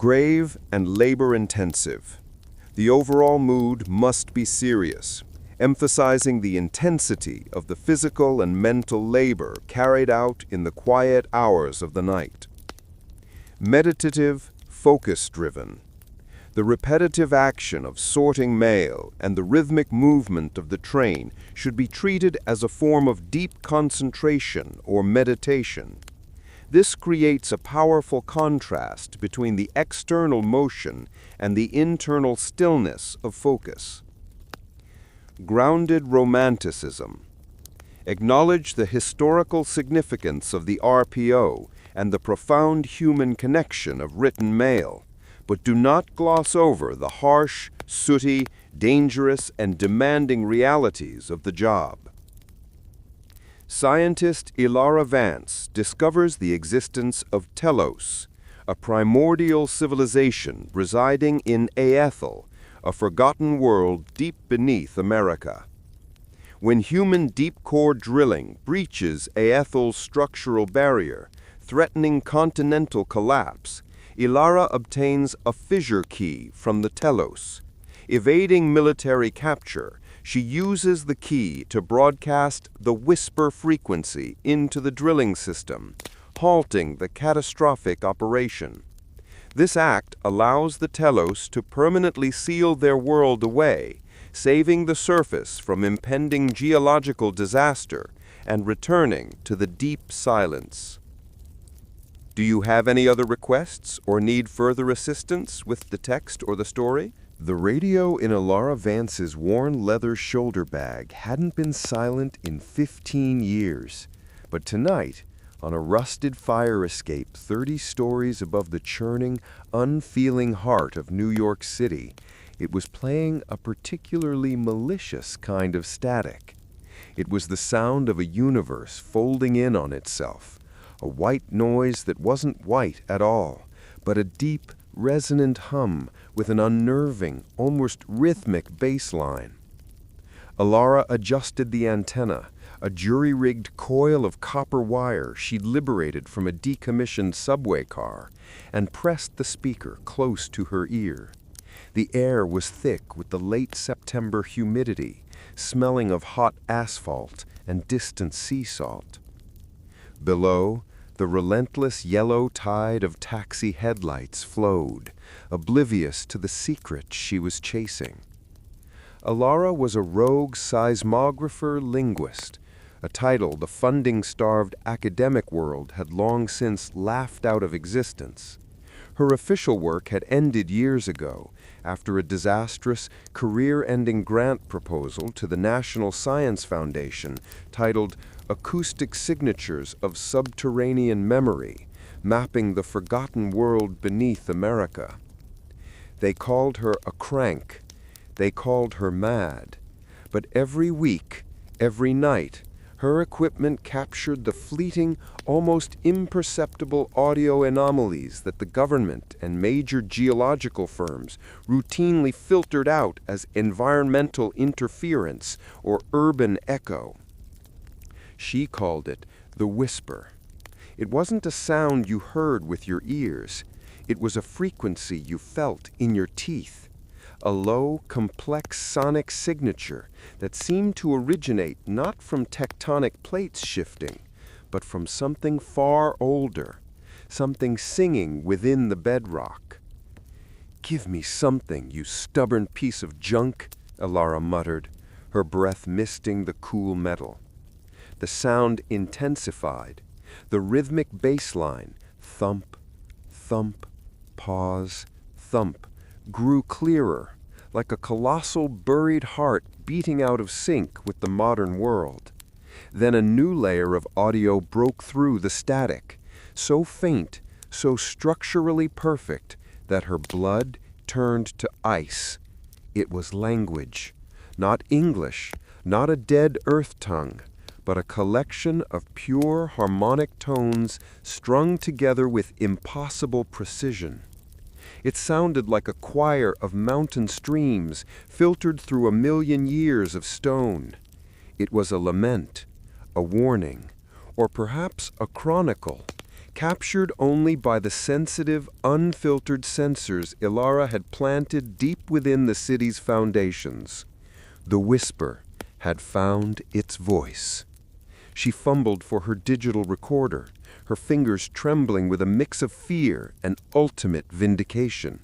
grave and labor-intensive. The overall mood must be serious, emphasizing the intensity of the physical and mental labor carried out in the quiet hours of the night. Meditative, focus-driven. The repetitive action of sorting mail and the rhythmic movement of the train should be treated as a form of deep concentration or meditation. This creates a powerful contrast between the external motion and the internal stillness of focus. Grounded romanticism. Acknowledge the historical significance of the RPO and the profound human connection of written mail, but do not gloss over the harsh, sooty, dangerous, and demanding realities of the job. Scientist Elara Vance discovers the existence of Telos, a primordial civilization residing in Aethel, a forgotten world deep beneath America. When human deep-core drilling breaches Aethel's structural barrier, threatening continental collapse, Elara obtains a fissure key from the Telos. Evading military capture, she uses the key to broadcast the whisper frequency into the drilling system, halting the catastrophic operation. This act allows the Telos to permanently seal their world away, saving the surface from impending geological disaster and returning to the deep silence. Do you have any other requests or need further assistance with the text or the story? The radio in Elara Vance's worn leather shoulder bag hadn't been silent in 15 years, but tonight, on a rusted fire escape 30 stories above the churning, unfeeling heart of New York City, it was playing a particularly malicious kind of static. It was the sound of a universe folding in on itself, a white noise that wasn't white at all, but a deep, resonant hum with an unnerving, almost rhythmic bass line. Elara adjusted the antenna, a jury-rigged coil of copper wire she'd liberated from a decommissioned subway car, and pressed the speaker close to her ear. The air was thick with the late September humidity, smelling of hot asphalt and distant sea salt. Below, the relentless yellow tide of taxi headlights flowed, oblivious to the secret she was chasing. Elara was a rogue seismographer linguist, a title the funding-starved academic world had long since laughed out of existence. Her official work had ended years ago, after a disastrous, career-ending grant proposal to the National Science Foundation titled Acoustic Signatures of Subterranean Memory, Mapping the Forgotten World Beneath America. They called her a crank. They called her mad. But every week, every night, her equipment captured the fleeting, almost imperceptible audio anomalies that the government and major geological firms routinely filtered out as environmental interference or urban echo. She called it the whisper. It wasn't a sound you heard with your ears. It was a frequency you felt in your teeth. A low, complex sonic signature that seemed to originate not from tectonic plates shifting, but from something far older, something singing within the bedrock. "Give me something, you stubborn piece of junk," Elara muttered, her breath misting the cool metal. The sound intensified. The rhythmic bass line, thump, thump, pause, thump, grew clearer, like a colossal buried heart beating out of sync with the modern world. Then a new layer of audio broke through the static, so faint, so structurally perfect, that her blood turned to ice. It was language, not English, not a dead earth tongue, but a collection of pure harmonic tones strung together with impossible precision. It sounded like a choir of mountain streams filtered through a million years of stone. It was a lament, a warning, or perhaps a chronicle, captured only by the sensitive, unfiltered sensors Elara had planted deep within the city's foundations. The whisper had found its voice. She fumbled for her digital recorder, her fingers trembling with a mix of fear and ultimate vindication.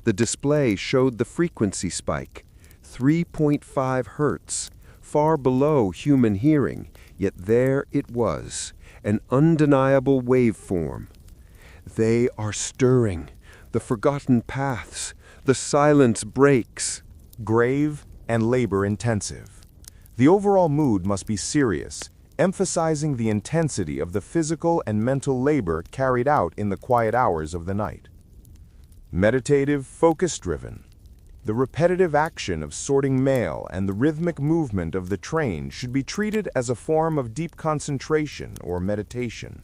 The display showed the frequency spike, 3.5 hertz, far below human hearing, yet there it was, an undeniable waveform. They are stirring, the forgotten paths, the silence breaks. Grave and labor-intensive. The overall mood must be serious, emphasizing the intensity of the physical and mental labor carried out in the quiet hours of the night. Meditative, focus-driven. The repetitive action of sorting mail and the rhythmic movement of the train should be treated as a form of deep concentration or meditation.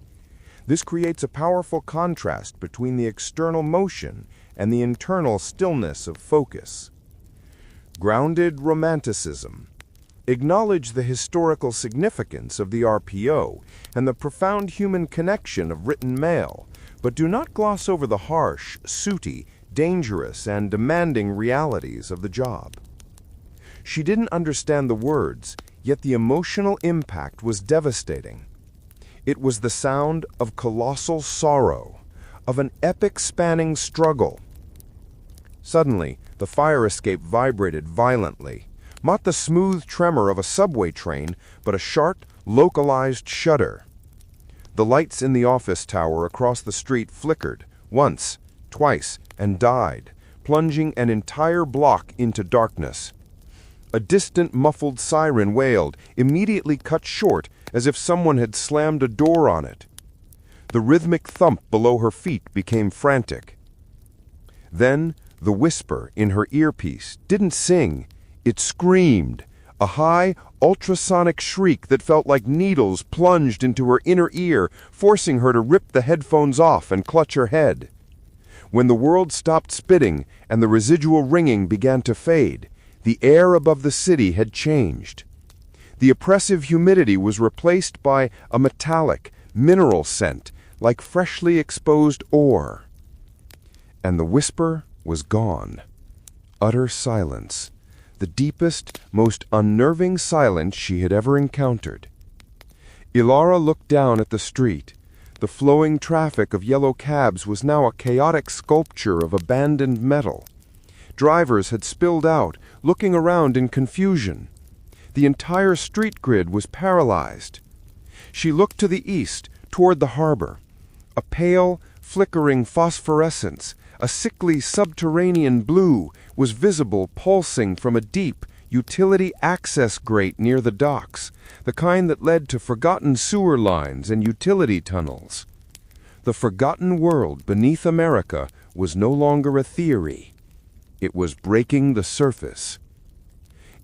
This creates a powerful contrast between the external motion and the internal stillness of focus. Grounded romanticism. Acknowledge the historical significance of the RPO and the profound human connection of written mail, but do not gloss over the harsh, sooty, dangerous, and demanding realities of the job. She didn't understand the words, yet the emotional impact was devastating. It was the sound of colossal sorrow, of an epic-spanning struggle. Suddenly, the fire escape vibrated violently, not the smooth tremor of a subway train, but a sharp, localized shudder. The lights in the office tower across the street flickered, once, twice, and died, plunging an entire block into darkness. A distant, muffled siren wailed, immediately cut short, as if someone had slammed a door on it. The rhythmic thump below her feet became frantic. Then, the whisper in her earpiece didn't sing, it screamed, a high, ultrasonic shriek that felt like needles plunged into her inner ear, forcing her to rip the headphones off and clutch her head. When the world stopped spitting and the residual ringing began to fade, the air above the city had changed. The oppressive humidity was replaced by a metallic, mineral scent, like freshly exposed ore. And the whisper was gone. Utter silence. The deepest, most unnerving silence she had ever encountered. Elara looked down at the street. The flowing traffic of yellow cabs was now a chaotic sculpture of abandoned metal. Drivers had spilled out, looking around in confusion. The entire street grid was paralyzed. She looked to the east, toward the harbor. A pale, flickering phosphorescence, a sickly subterranean blue, was visible pulsing from a deep, utility access grate near the docks, the kind that led to forgotten sewer lines and utility tunnels. The forgotten world beneath America was no longer a theory. It was breaking the surface.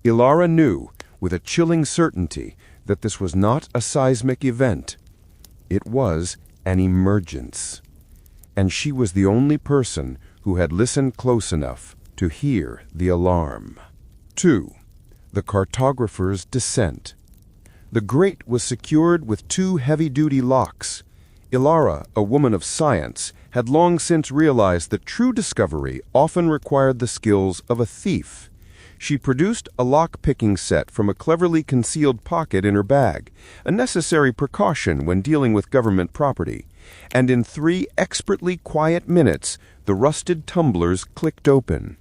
Elara knew, with a chilling certainty, that this was not a seismic event. It was an emergence. And she was the only person who had listened close enough to hear the alarm. 2. The cartographer's descent. The grate was secured with 2 heavy-duty locks. Elara, a woman of science, had long since realized that true discovery often required the skills of a thief. She produced a lock-picking set from a cleverly concealed pocket in her bag, a necessary precaution when dealing with government property, and in 3 expertly quiet minutes, the rusted tumblers clicked open.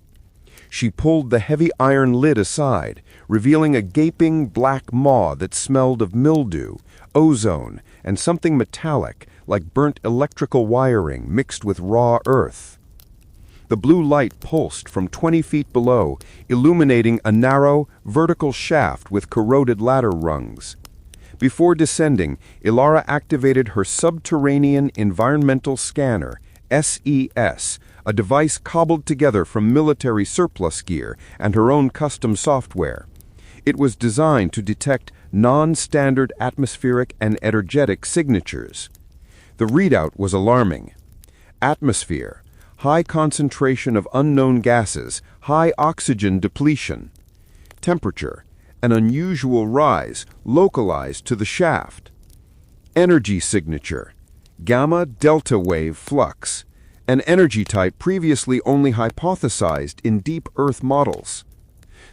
She pulled the heavy iron lid aside, revealing a gaping black maw that smelled of mildew, ozone, and something metallic, like burnt electrical wiring mixed with raw earth. The blue light pulsed from 20 feet below, illuminating a narrow, vertical shaft with corroded ladder rungs. Before descending, Elara activated her Subterranean Environmental Scanner, SES, a device cobbled together from military surplus gear and her own custom software. It was designed to detect non-standard atmospheric and energetic signatures. The readout was alarming. Atmosphere, high concentration of unknown gases, high oxygen depletion. Temperature, an unusual rise, localized to the shaft. Energy signature, gamma-delta wave flux, an energy type previously only hypothesized in deep Earth models.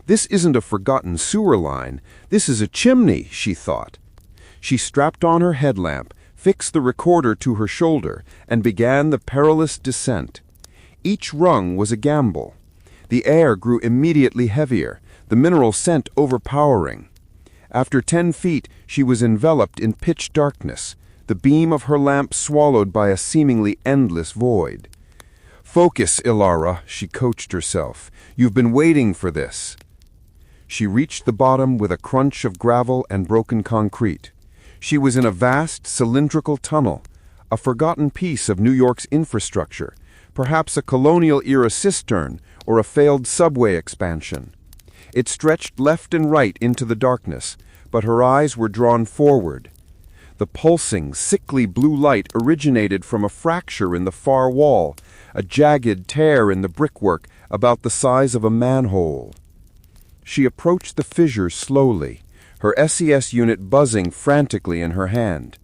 This isn't a forgotten sewer line, this is a chimney, she thought. She strapped on her headlamp, fixed the recorder to her shoulder, and began the perilous descent. Each rung was a gamble. The air grew immediately heavier, the mineral scent overpowering. After 10 feet, she was enveloped in pitch darkness, the beam of her lamp swallowed by a seemingly endless void. "Focus, Elara," she coached herself. "You've been waiting for this." She reached the bottom with a crunch of gravel and broken concrete. She was in a vast, cylindrical tunnel, a forgotten piece of New York's infrastructure, perhaps a colonial-era cistern or a failed subway expansion. It stretched left and right into the darkness, but her eyes were drawn forward. The pulsing, sickly blue light originated from a fracture in the far wall, a jagged tear in the brickwork about the size of a manhole. She approached the fissure slowly, her SES unit buzzing frantically in her hand.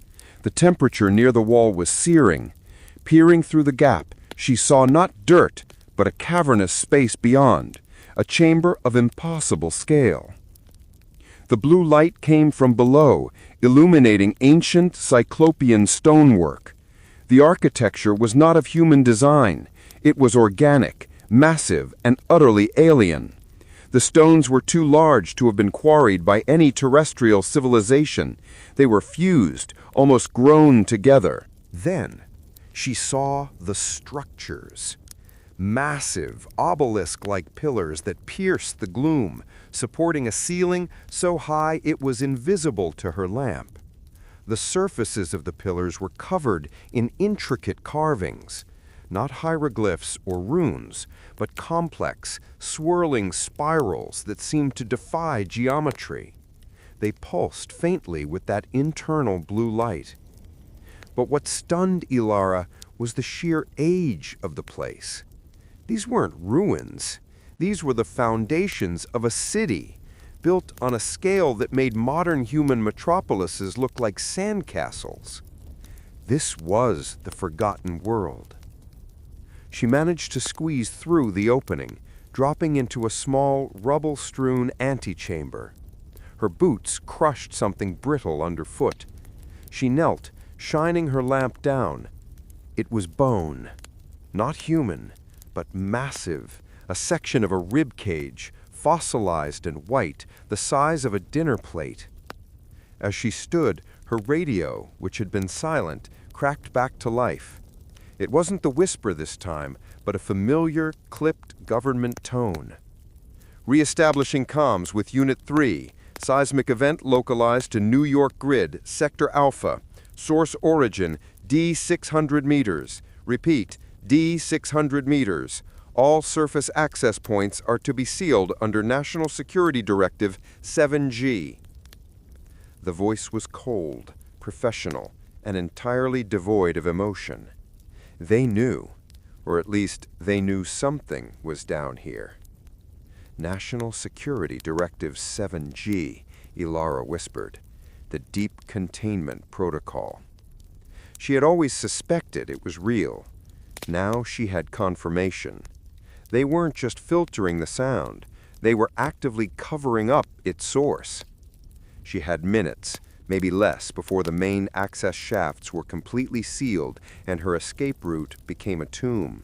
The temperature near the wall was searing. Peering through the gap, she saw not dirt, but a cavernous space beyond, a chamber of impossible scale. The blue light came from below, illuminating ancient cyclopean stonework. The architecture was not of human design. It was organic, massive, and utterly alien. The stones were too large to have been quarried by any terrestrial civilization. They were fused, almost grown together. Then she saw the structures. Massive, obelisk-like pillars that pierced the gloom, supporting a ceiling so high it was invisible to her lamp. The surfaces of the pillars were covered in intricate carvings, not hieroglyphs or runes, but complex, swirling spirals that seemed to defy geometry. They pulsed faintly with that internal blue light. But what stunned Elara was the sheer age of the place. These weren't ruins. These were the foundations of a city, built on a scale that made modern human metropolises look like sandcastles. This was the forgotten world. She managed to squeeze through the opening, dropping into a small, rubble-strewn antechamber. Her boots crushed something brittle underfoot. She knelt, shining her lamp down. It was bone, not human, but massive, a section of a rib cage, fossilized and white, the size of a dinner plate. As she stood, her radio, which had been silent, cracked back to life. It wasn't the whisper this time, but a familiar, clipped government tone. "Re-establishing comms with Unit 3. Seismic event localized to New York grid, Sector Alpha. Source origin, D600 meters. Repeat, D600 meters. All surface access points are to be sealed under National Security Directive 7G. The voice was cold, professional, and entirely devoid of emotion. They knew, or at least they knew something was down here. National Security Directive 7G, Elara whispered. The deep containment protocol. She had always suspected it was real. Now she had confirmation. They weren't just filtering the sound, they were actively covering up its source. She had minutes, maybe less, before the main access shafts were completely sealed and her escape route became a tomb.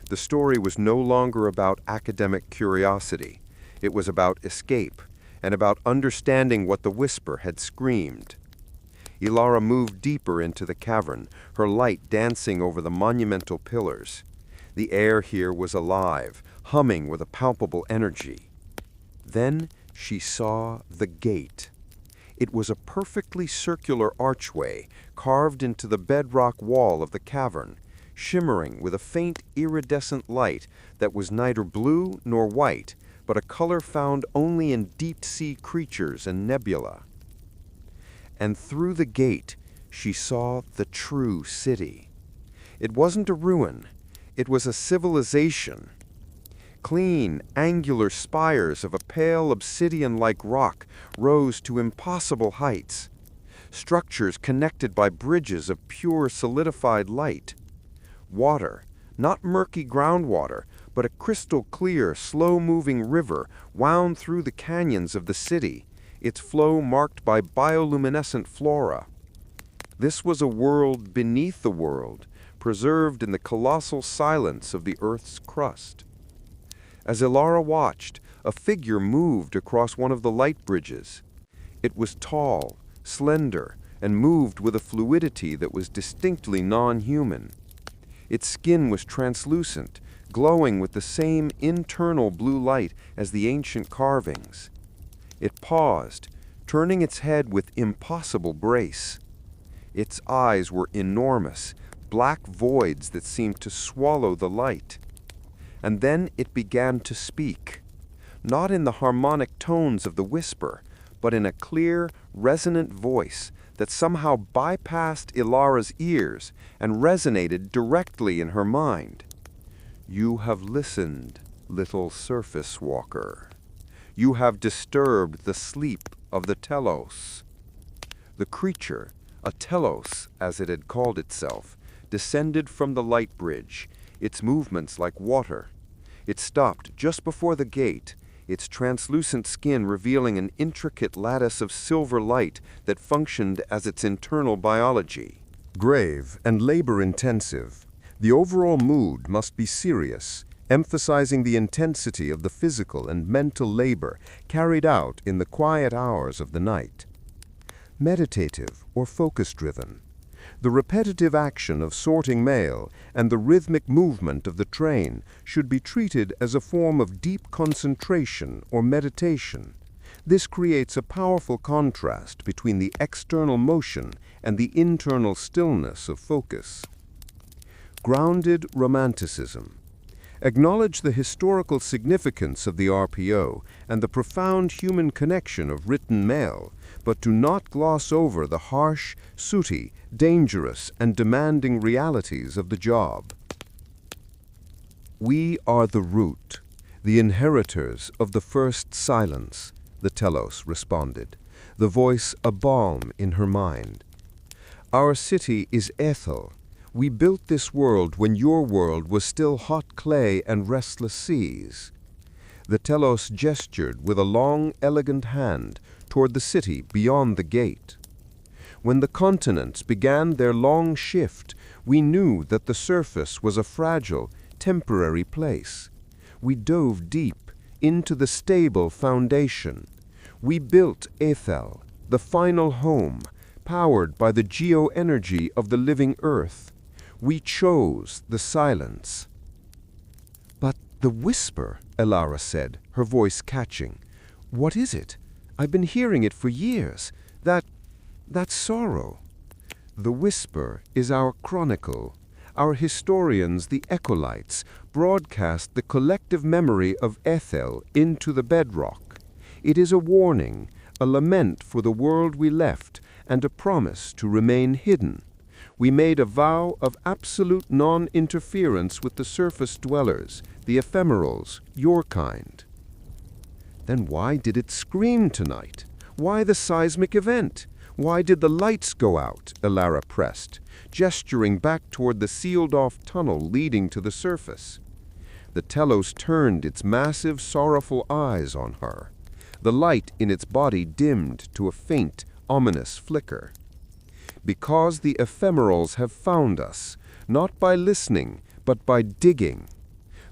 The story was no longer about academic curiosity. It was about escape, and about understanding what the whisper had screamed. Elara moved deeper into the cavern, her light dancing over the monumental pillars. The air here was alive, humming with a palpable energy. Then she saw the gate. It was a perfectly circular archway carved into the bedrock wall of the cavern, shimmering with a faint iridescent light that was neither blue nor white, but a color found only in deep-sea creatures and nebula. And through the gate, she saw the true city. It wasn't a ruin. It was a civilization. Clean, angular spires of a pale obsidian-like rock rose to impossible heights. structures connected by bridges of pure solidified light. Water, not murky groundwater, but a crystal-clear, slow-moving river wound through the canyons of the city, its flow marked by bioluminescent flora. This was a world beneath the world, preserved in the colossal silence of the Earth's crust. As Elara watched, a figure moved across one of the light bridges. It was tall, slender, and moved with a fluidity that was distinctly non-human. Its skin was translucent, glowing with the same internal blue light as the ancient carvings. It paused, turning its head with impossible grace. Its eyes were enormous, black voids that seemed to swallow the light. And then it began to speak, not in the harmonic tones of the whisper, but in a clear, resonant voice that somehow bypassed Elara's ears and resonated directly in her mind. "You have listened, little surface walker. You have disturbed the sleep of the Telos." The creature, a Telos as it had called itself, descended from the light bridge, its movements like water. It stopped just before the gate, its translucent skin revealing an intricate lattice of silver light that functioned as its internal biology. Grave and labor-intensive, the overall mood must be serious, emphasizing the intensity of the physical and mental labor carried out in the quiet hours of the night. Meditative or focus-driven, the repetitive action of sorting mail and the rhythmic movement of the train should be treated as a form of deep concentration or meditation. This creates a powerful contrast between the external motion and the internal stillness of focus. Grounded romanticism. Acknowledge the historical significance of the RPO and the profound human connection of written mail, but do not gloss over the harsh, sooty, dangerous, and demanding realities of the job. "We are the root, the inheritors of the first silence," the Telos responded, the voice a balm in her mind. "Our city is Aethel. We built this world when your world was still hot clay and restless seas." The Telos gestured with a long, elegant hand toward the city beyond the gate. "When the continents began their long shift, we knew that the surface was a fragile, temporary place. We dove deep into the stable foundation. We built Aethel, the final home, powered by the geoenergy of the living earth. We chose the silence." "But the whisper," Elara said, her voice catching. "What is it? I've been hearing it for years. That sorrow." "The whisper is our chronicle. Our historians, the Ecolites, broadcast the collective memory of Aethel into the bedrock. It is a warning, a lament for the world we left, and a promise to remain hidden. We made a vow of absolute non-interference with the surface dwellers, the ephemerals, your kind." "Then why did it scream tonight? Why the seismic event? Why did the lights go out?" Elara pressed, gesturing back toward the sealed-off tunnel leading to the surface. The Telos turned its massive, sorrowful eyes on her. The light in its body dimmed to a faint, ominous flicker. "Because the ephemerals have found us, not by listening, but by digging."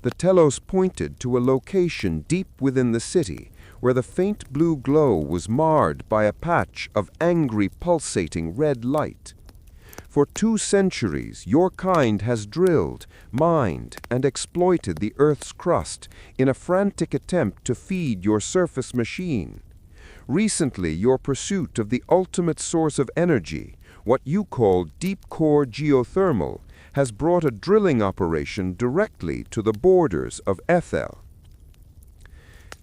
The Telos pointed to a location deep within the city, where the faint blue glow was marred by a patch of angry, pulsating red light. "For 2 centuries, your kind has drilled, mined, and exploited the Earth's crust in a frantic attempt to feed your surface machine. Recently, your pursuit of the ultimate source of energy, what you call deep-core geothermal, has brought a drilling operation directly to the borders of Aethel."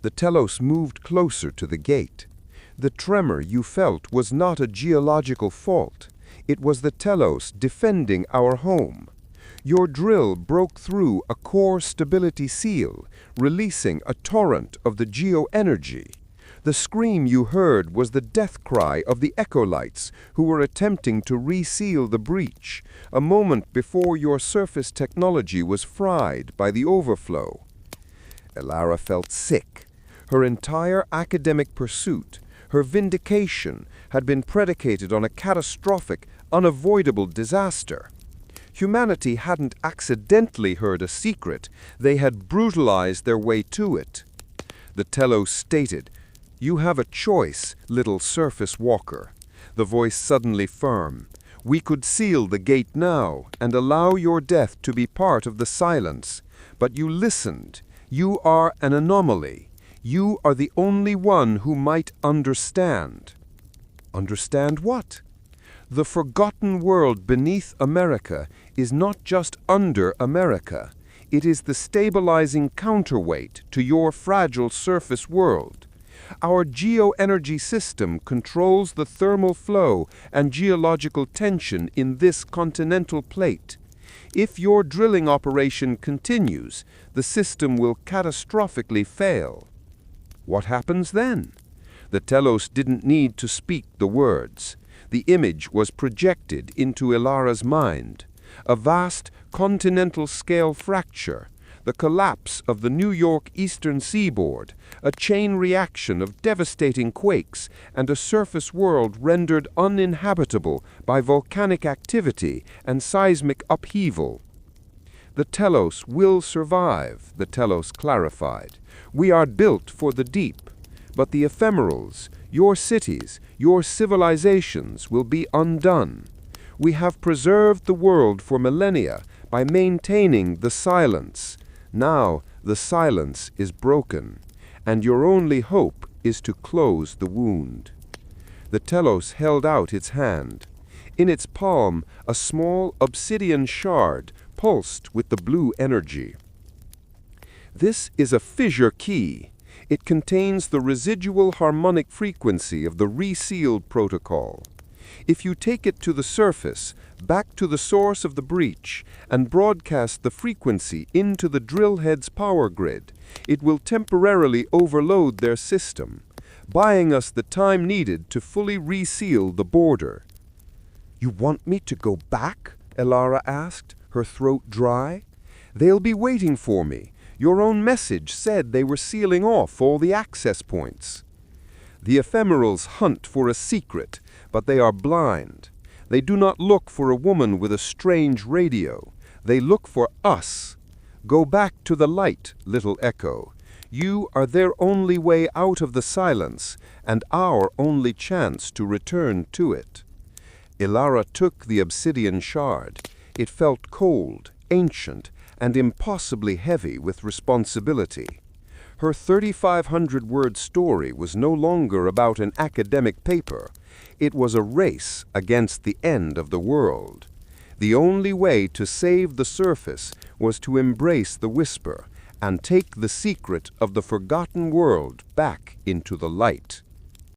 The Telos moved closer to the gate. "The tremor you felt was not a geological fault. It was the Telos defending our home. Your drill broke through a core stability seal, releasing a torrent of the geoenergy. The scream you heard was the death cry of the echolites who were attempting to reseal the breach, a moment before your surface technology was fried by the overflow. Elara felt sick. Her entire academic pursuit, her vindication, had been predicated on a catastrophic, unavoidable disaster. Humanity hadn't accidentally heard a secret, they had brutalized their way to it. The Telos stated, "You have a choice, little surface walker." The voice suddenly firm. "We could seal the gate now and allow your death to be part of the silence. But you listened. You are an anomaly. You are the only one who might understand." Understand what? The forgotten world beneath America is not just under America. It is the stabilizing counterweight to your fragile surface world. Our geoenergy system controls the thermal flow and geological tension in this continental plate. If your drilling operation continues, the system will catastrophically fail. What happens then? The Telos didn't need to speak the words. The image was projected into Elara's mind. A vast continental-scale fracture, the collapse of the New York eastern seaboard, a chain reaction of devastating quakes, and a surface world rendered uninhabitable by volcanic activity and seismic upheaval. The Telos will survive, the Telos clarified. We are built for the deep. But the ephemerals, your cities, your civilizations will be undone. We have preserved the world for millennia by maintaining the silence. Now the silence is broken, and your only hope is to close the wound. The Telos held out its hand. In its palm, a small obsidian shard pulsed with the blue energy. This is a fissure key. It contains the residual harmonic frequency of the resealed protocol. If you take it to the surface, back to the source of the breach, and broadcast the frequency into the drill head's power grid, it will temporarily overload their system, buying us the time needed to fully reseal the border. "You want me to go back?" Elara asked, her throat dry. "They'll be waiting for me. Your own message said they were sealing off all the access points." The ephemerals hunt for a secret, but they are blind. They do not look for a woman with a strange radio. They look for us. Go back to the light, little echo. You are their only way out of the silence, and our only chance to return to it. Elara took the obsidian shard. It felt cold, ancient, and impossibly heavy with responsibility. Her 3,500-word story was no longer about an academic paper. It was a race against the end of the world. The only way to save the surface was to embrace the whisper and take the secret of the forgotten world back into the light.